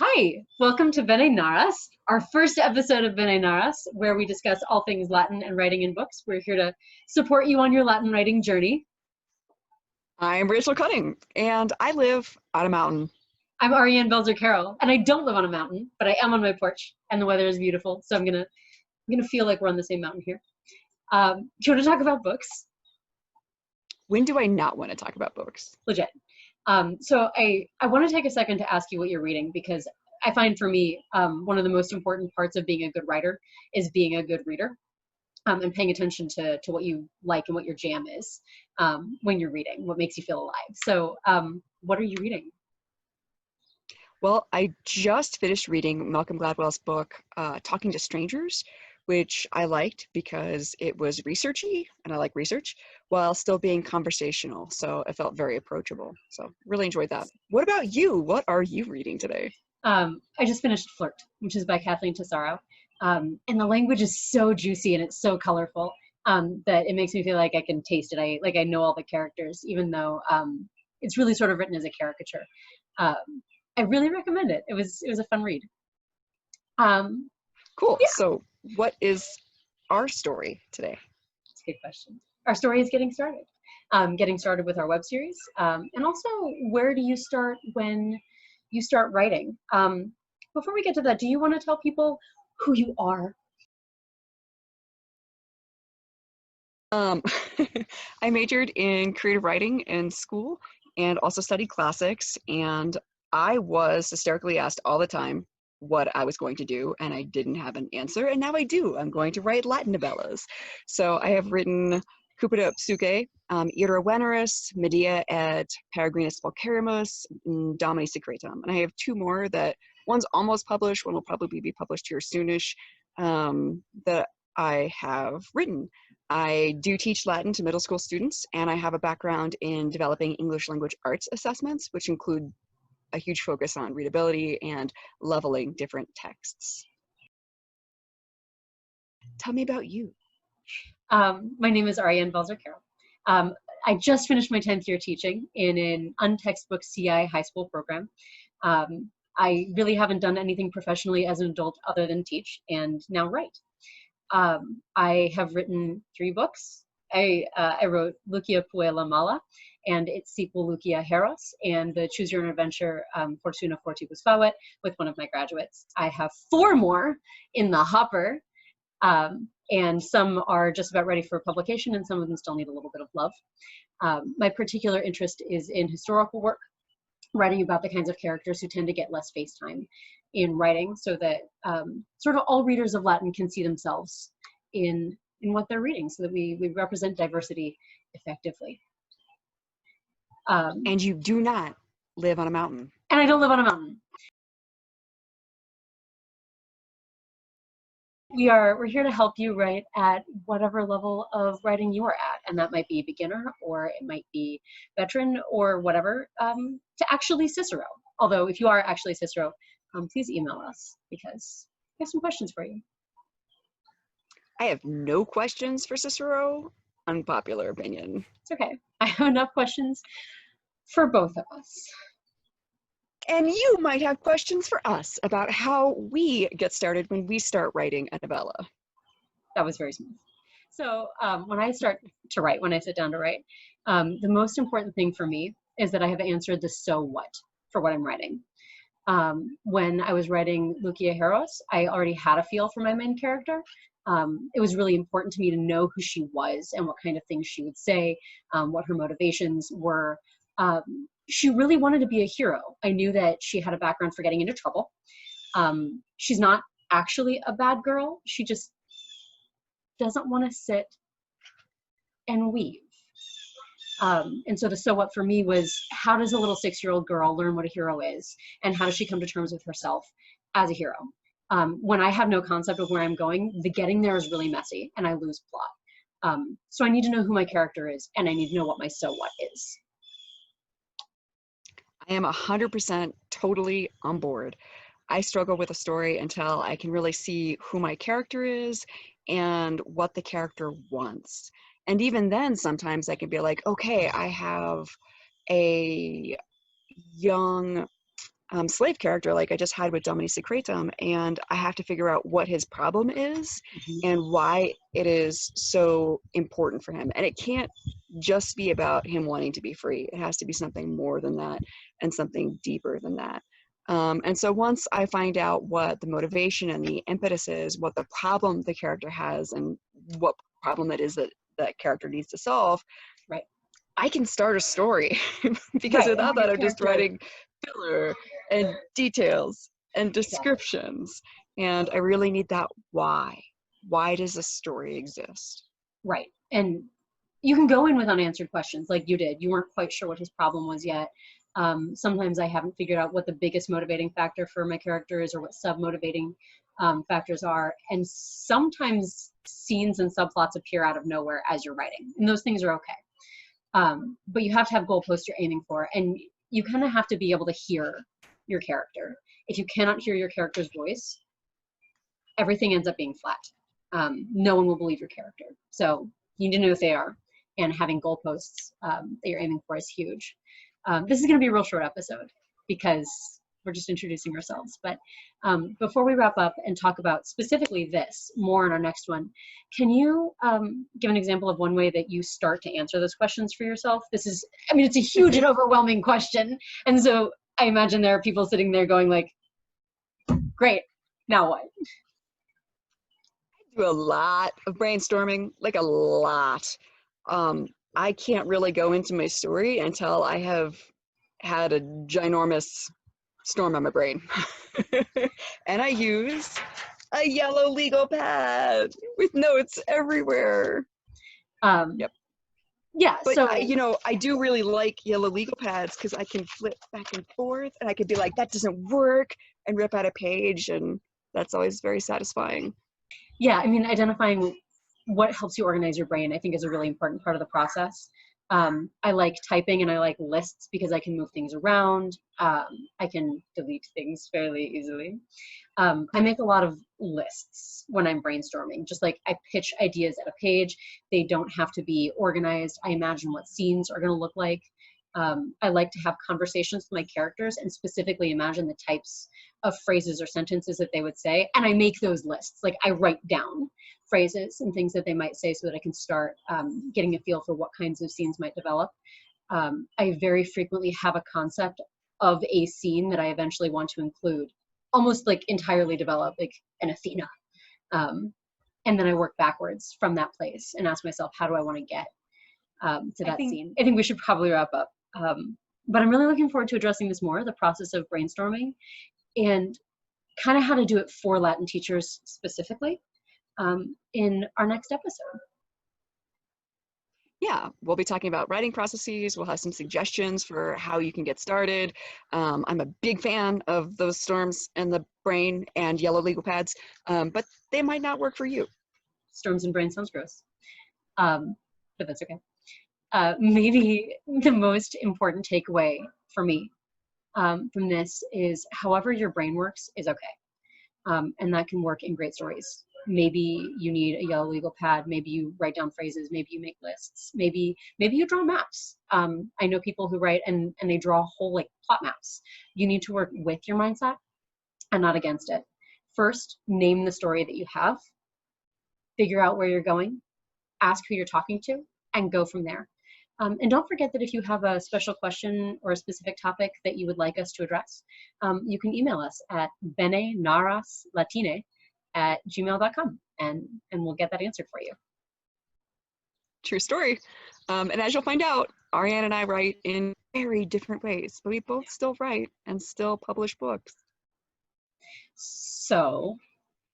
Hi, welcome to Bene Naras, our first episode of Bene Naras, where we discuss all things Latin and writing in books. We're here to support you on your Latin writing journey. I'm Rachel Cutting, and I live on a mountain. I'm Arianne Belzer-Carroll, and I don't live on a mountain, but I am on my porch, and the weather is beautiful, so I'm gonna feel like we're on the same mountain here. Do you want to talk about books? When do I not want to talk about books? Legit. So I want to take a second to ask you what you're reading, because I find for me, one of the most important parts of being a good writer is being a good reader, and paying attention to what you like and what your jam is when you're reading, what makes you feel alive. So what are you reading? Well, I just finished reading Malcolm Gladwell's book, Talking to Strangers, which I liked because it was researchy, and I like research, while still being conversational. So it felt very approachable. So really enjoyed that. What about you? What are you reading today? I just finished Flirt, which is by Kathleen Tesaro. And the language is so juicy and it's so colorful that it makes me feel like I can taste it. I know all the characters, even though it's really sort of written as a caricature. I really recommend it. It was a fun read. Cool. Yeah. So what is our story today? That's a good question. Our story is getting started. Getting started with our web series. And also, where do you start when you start writing? Before we get to that, do you want to tell people who you are? I majored in creative writing in school and also studied classics, and I was hysterically asked all the time what I was going to do, and I didn't have an answer, and now I do. I'm going to write Latin novellas. So I have written Cupido et Psyche, Ira Veneris, Medea et Peregrinus Pulcherrimus, and Domini Secretum. And I have two more that one's almost published, one will probably be published here soonish, that I have written. I do teach Latin to middle school students, and I have a background in developing English language arts assessments, which include a huge focus on readability and leveling different texts. Tell me about you. My name is Arianne Belzer-Carroll. I just finished my 10th year teaching in an untextbook CI high school program. I really haven't done anything professionally as an adult other than teach and now write. I have written 3 books. I wrote Puella Mala and its sequel Lucia Heros, and the Choose Your Own Adventure Fortuna Fortibus Favet with one of my graduates. I have 4 more in the hopper, and some are just about ready for publication, and some of them still need a little bit of love. My particular interest is in historical work, writing about the kinds of characters who tend to get less face time in writing, so that sort of all readers of Latin can see themselves in what they're reading, so that we represent diversity effectively. And you do not live on a mountain. And I don't live on a mountain. We're here to help you write at whatever level of writing you are at, and that might be beginner, or it might be veteran, or whatever, to actually Cicero. Although if you are actually Cicero, please email us, because we have some questions for you. I have no questions for Cicero. Unpopular opinion. It's okay. I have enough questions for both of us. And you might have questions for us about how we get started when we start writing a novella. That was very smooth. So when I start to write, when I sit down to write, the most important thing for me is that I have answered the so what for what I'm writing. When I was writing Lucia Heros, I already had a feel for my main character. It was really important to me to know who she was and what kind of things she would say, what her motivations were. She really wanted to be a hero. I knew that she had a background for getting into trouble. She's not actually a bad girl. She just doesn't want to sit and weave. And so the so what for me was, how does a little 6-year-old girl learn what a hero is? And how does she come to terms with herself as a hero? When I have no concept of where I'm going, the getting there is really messy and I lose plot. So I need to know who my character is, and I need to know what my so what is. I am 100% totally on board. I struggle with a story until I can really see who my character is and what the character wants. And even then, sometimes I can be like, okay, I have a young slave character like I just had with Domini Secretum, and I have to figure out what his problem is and why it is so important for him. And it can't just be about him wanting to be free. It has to be something more than that and something deeper than that. And so once I find out what the motivation and the impetus is, what the problem the character has, and what problem it is that that character needs to solve, right, I can start a story. Because right. without that, I'm just writing filler and details and descriptions. And I really need that why. Why does this story exist? Right. And you can go in with unanswered questions like you did. You weren't quite sure what his problem was yet. Sometimes I haven't figured out what the biggest motivating factor for my character is, or what sub-motivating factors are. And sometimes scenes and subplots appear out of nowhere as you're writing, and those things are okay. But you have to have goalposts you're aiming for, and you kind of have to be able to hear your character. If you cannot hear your character's voice, everything ends up being flat. No one will believe your character. So you need to know who they are, and having goalposts that you're aiming for is huge. This is going to be a real short episode because we're just introducing ourselves. But before we wrap up and talk about specifically this more in our next one, can you give an example of one way that you start to answer those questions for yourself? This is, I mean, it's a huge and overwhelming question. And so I imagine there are people sitting there going like, great, now what? I do a lot of brainstorming, like a lot. I can't really go into my story until I have had a ginormous storm on my brain. And I use a yellow legal pad with notes everywhere. Yep. Yeah, but so I do really like yellow legal pads because I can flip back and forth, and I could be like, that doesn't work, and rip out a page, and that's always very satisfying. Yeah, I mean, identifying what helps you organize your brain, I think, is a really important part of the process. I like typing and I like lists because I can move things around. I can delete things fairly easily. I make a lot of lists when I'm brainstorming, just like I pitch ideas at a page. They don't have to be organized. I imagine what scenes are going to look like. I like to have conversations with my characters and specifically imagine the types of phrases or sentences that they would say. And I make those lists. Like I write down phrases and things that they might say so that I can start getting a feel for what kinds of scenes might develop. I very frequently have a concept of a scene that I eventually want to include, almost like entirely develop, like an Athena. And then I work backwards from that place and ask myself, how do I want to get to that scene? I think we should probably wrap up. But I'm really looking forward to addressing this more, the process of brainstorming, and kind of how to do it for Latin teachers specifically in our next episode. Yeah, we'll be talking about writing processes. We'll have some suggestions for how you can get started. I'm a big fan of those storms in the brain and yellow legal pads, but they might not work for you. Storms in brain sounds gross, but that's okay. Maybe the most important takeaway for me from this is however your brain works is okay. And that can work in great stories. Maybe you need a yellow legal pad. Maybe you write down phrases. Maybe you make lists. Maybe you draw maps. I know people who write and they draw whole like plot maps. You need to work with your mindset and not against it. First, name the story that you have. Figure out where you're going. Ask who you're talking to, and go from there. And don't forget that if you have a special question or a specific topic that you would like us to address, you can email us at benenaraslatine@gmail.com, and we'll get that answered for you. True story. And as you'll find out, Arianne and I write in very different ways, but we both still write and still publish books. So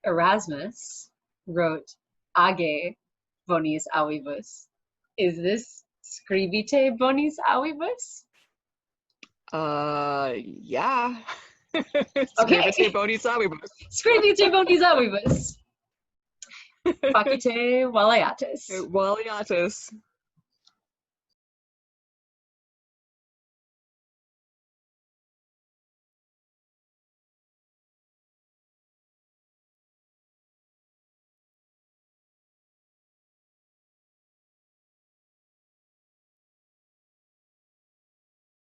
Erasmus wrote Age bonis avibus. Is this scribite bonis avibus? Yeah. Okay. Scribite bonis avibus. Scribite bonis avibus. Facite valiatis. Valiatis.